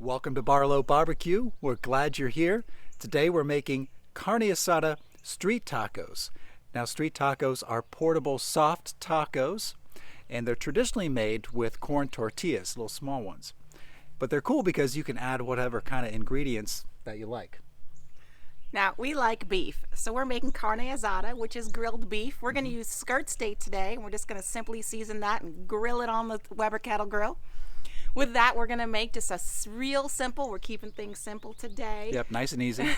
Welcome to Barlow BBQ. We're glad you're here. Today we're making Carne Asada Street Tacos. Now, street tacos are portable soft tacos, and they're traditionally made with corn tortillas, little small ones. But they're cool because you can add whatever kind of ingredients that you like. Now, we like beef, so we're making carne asada, which is grilled beef. We're going to use skirt steak today, and we're just going to simply season that and grill it on the Weber Kettle grill. With that, we're going to make just a real simple, we're keeping things simple today. Yep, nice and easy.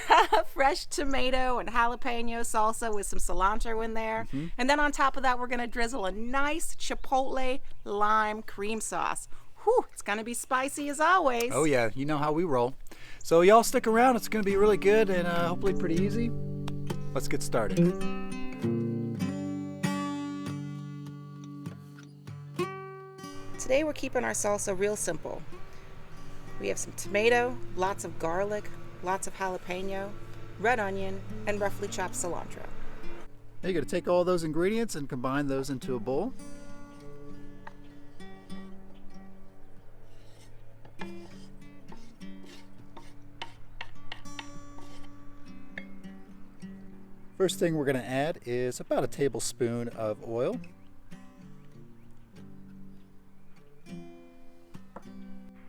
Fresh tomato and jalapeno salsa with some cilantro in there. And then on top of that, we're going to drizzle a nice Chipotle lime cream sauce. Whew, it's going to be spicy as always. Oh yeah, you know how we roll. So y'all stick around, it's going to be really good and hopefully pretty easy. Let's get started. Today we're keeping our salsa real simple. We have some tomato, lots of garlic, lots of jalapeno, red onion, and roughly chopped cilantro. Now you're going to take all those ingredients and combine those into a bowl. First thing we're going to add is about a tablespoon of oil.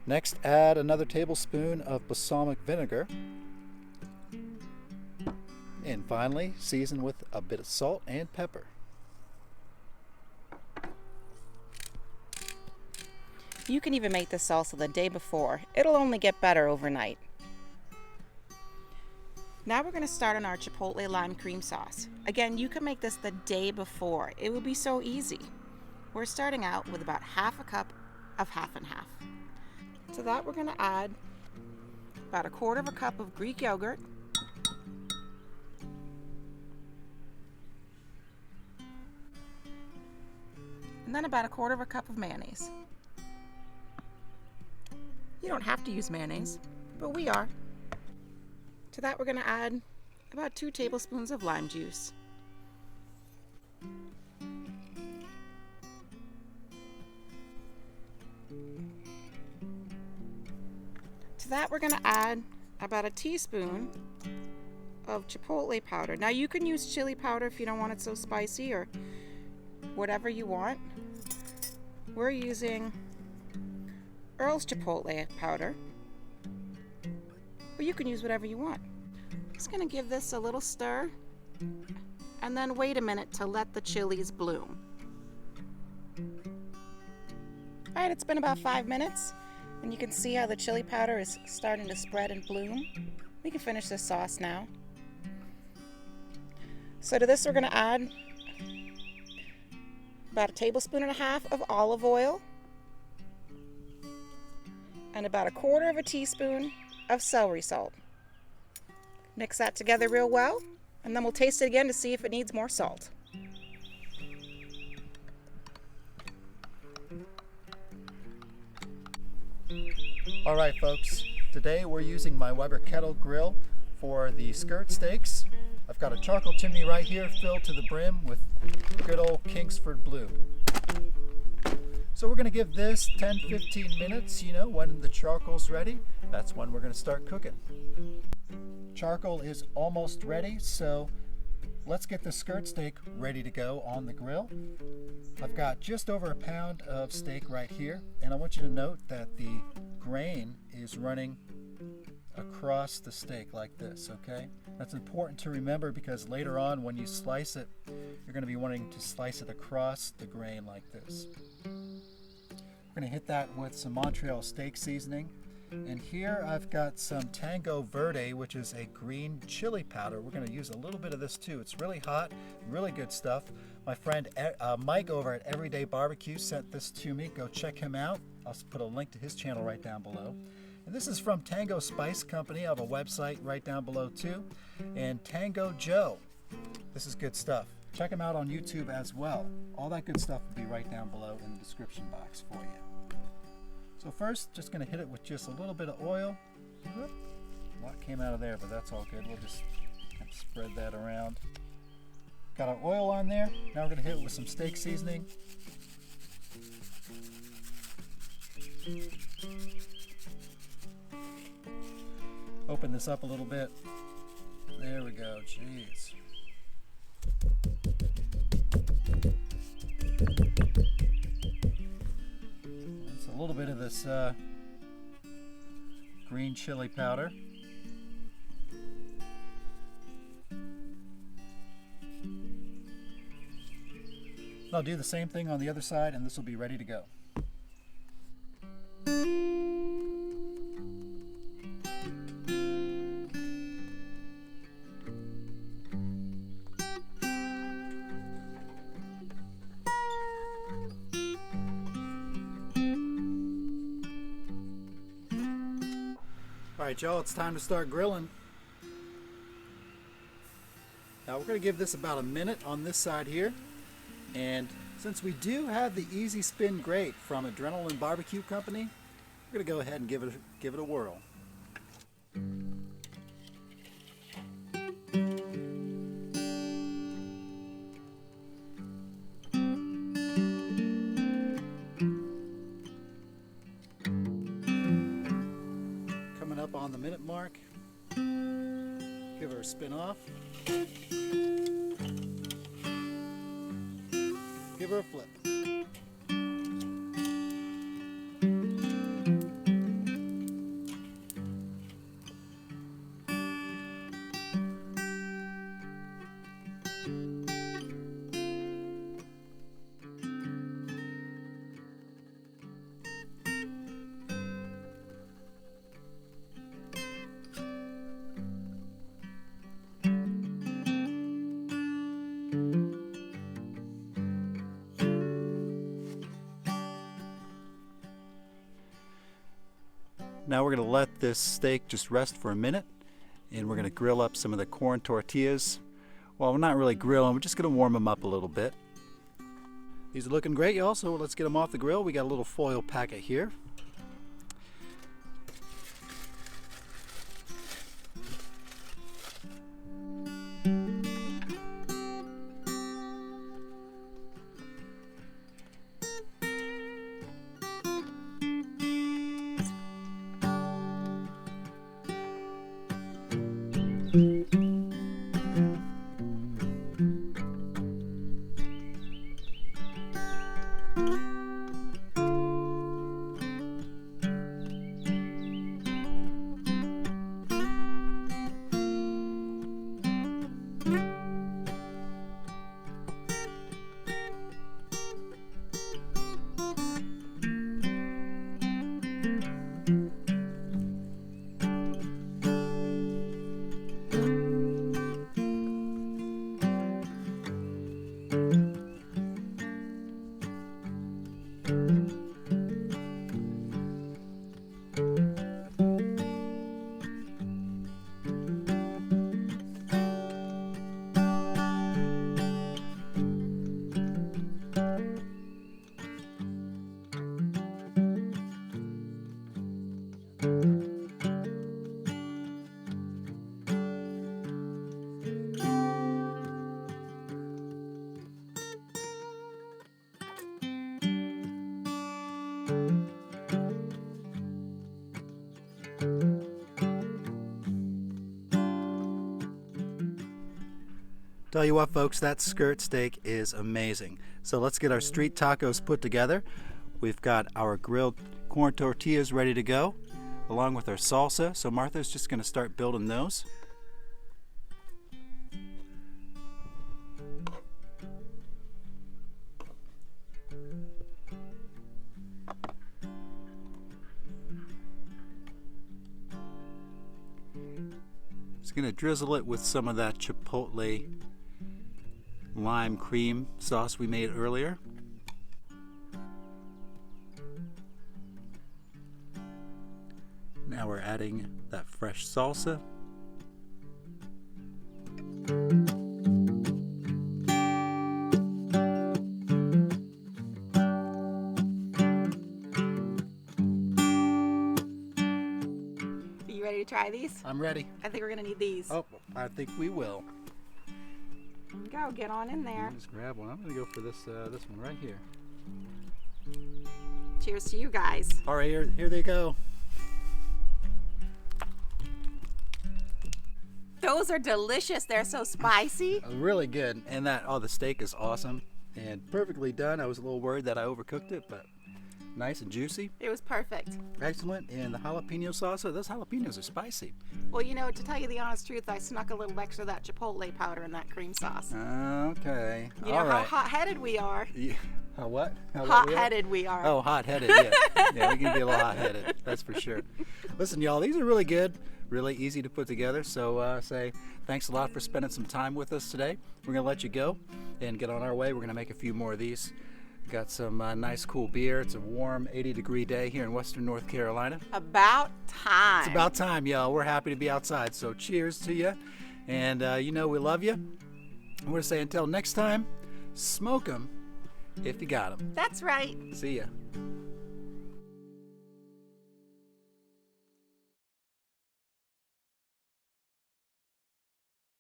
Next, add another tablespoon of balsamic vinegar. And finally, season with a bit of salt and pepper. You can even make this salsa the day before. It'll only get better overnight. Now we're going to start on our Chipotle lime cream sauce. Again, you can make this the day before. It will be so easy. We're starting out with about half a cup of half and half. To that, we're going to add about a quarter of a cup of Greek yogurt, and then about a quarter of a cup of mayonnaise. You don't have to use mayonnaise, but we are. To that, we're going to add about 2 tablespoons of lime juice. To that, we're going to add about a teaspoon of chipotle powder. Now, you can use chili powder if you don't want it so spicy, or whatever you want. We're using Earl's chipotle powder, but you can use whatever you want. Just going to give this a little stir, and then wait a minute to let the chilies bloom. All right, it's been about 5 minutes. And you can see how the chili powder is starting to spread and bloom. We can finish this sauce now. So to this, we're going to add about 1.5 tablespoons of olive oil and about 1/4 teaspoon of celery salt. Mix that together real well, and then we'll taste it again to see if it needs more salt. Alright folks, today we're using my Weber Kettle grill for the skirt steaks. I've got a charcoal chimney right here filled to the brim with good old Kingsford Blue. So we're going to give this 10-15 minutes, when the charcoal's ready, that's when we're going to start cooking. Charcoal is almost ready, so let's get the skirt steak ready to go on the grill. I've got just over 1 pound of steak right here, and I want you to note that the grain is running across the steak like this, okay? That's important to remember because later on when you slice it, you're going to be wanting to slice it across the grain like this. We're going to hit that with some Montreal steak seasoning. And here I've got some Tango Verde, which is a green chili powder. We're going to use a little bit of this too. It's really hot, really good stuff. My friend Mike over at Everyday Barbecue sent this to me. Go check him out. I'll put a link to his channel right down below. And this is from Tango Spice Company. I have a website right down below too. And Tango Joe. This is good stuff. Check him out on YouTube as well. All that good stuff will be right down below in the description box for you. So first, just going to hit it with just a little bit of oil. A lot came out of there, but that's all good. We'll just kind of spread that around. Got our oil on there. Now we're going to hit it with some steak seasoning. open this up a little bit. There we go. Jeez. It's a little bit of this green chili powder. I'll do the same thing on the other side, and this will be ready to go. Alright y'all, it's time to start grilling. Now we're going to give this about a minute on this side here. And since we do have the Easy Spin Grate from Adrenaline Barbecue Company, we're going to go ahead and give it a whirl. Coming up on the minute mark, give her a spin off. Give her a flip. Now we're going to let this steak just rest for a minute, and we're going to grill up some of the corn tortillas. Well, we're not really grilling, we're just going to warm them up a little bit. These are looking great, y'all, so let's get them off the grill. We got a little foil packet here. Tell you what, folks, that skirt steak is amazing. So let's get our street tacos put together. We've got our grilled corn tortillas ready to go, along with our salsa. So Martha's just going to start building those. Just going to drizzle it with some of that Chipotle lime cream sauce we made earlier. Now we're adding that fresh salsa. Are you ready to try these? I'm ready. I think we're gonna need these. Oh, I think we will. Go, get on in there. Just grab one. I'm gonna go for this this one right here. Cheers to you guys. All right, here they go. Those are delicious. They're so spicy. Really good. And the steak is awesome and perfectly done. I was a little worried that I overcooked it, but nice and juicy. It was perfect. Excellent. And the jalapeno salsa, those jalapenos are spicy. Well, you know, to tell you the honest truth, I snuck a little extra of that Chipotle powder in that cream sauce. Okay. You know how hot-headed we are. Yeah. How what? Hot-headed we are. Oh, hot-headed, yeah. Yeah, we can be a little hot-headed, that's for sure. Listen, y'all, these are really good, really easy to put together. So say thanks a lot for spending some time with us today. We're going to let you go and get on our way. We're going to make a few more of these. Got some nice cool beer. It's a warm 80-degree day here in western North Carolina. About time. It's about time, y'all. We're happy to be outside. So cheers to you. And you know we love you. We're going to say until next time, smoke 'em if you got 'em. That's right. See ya.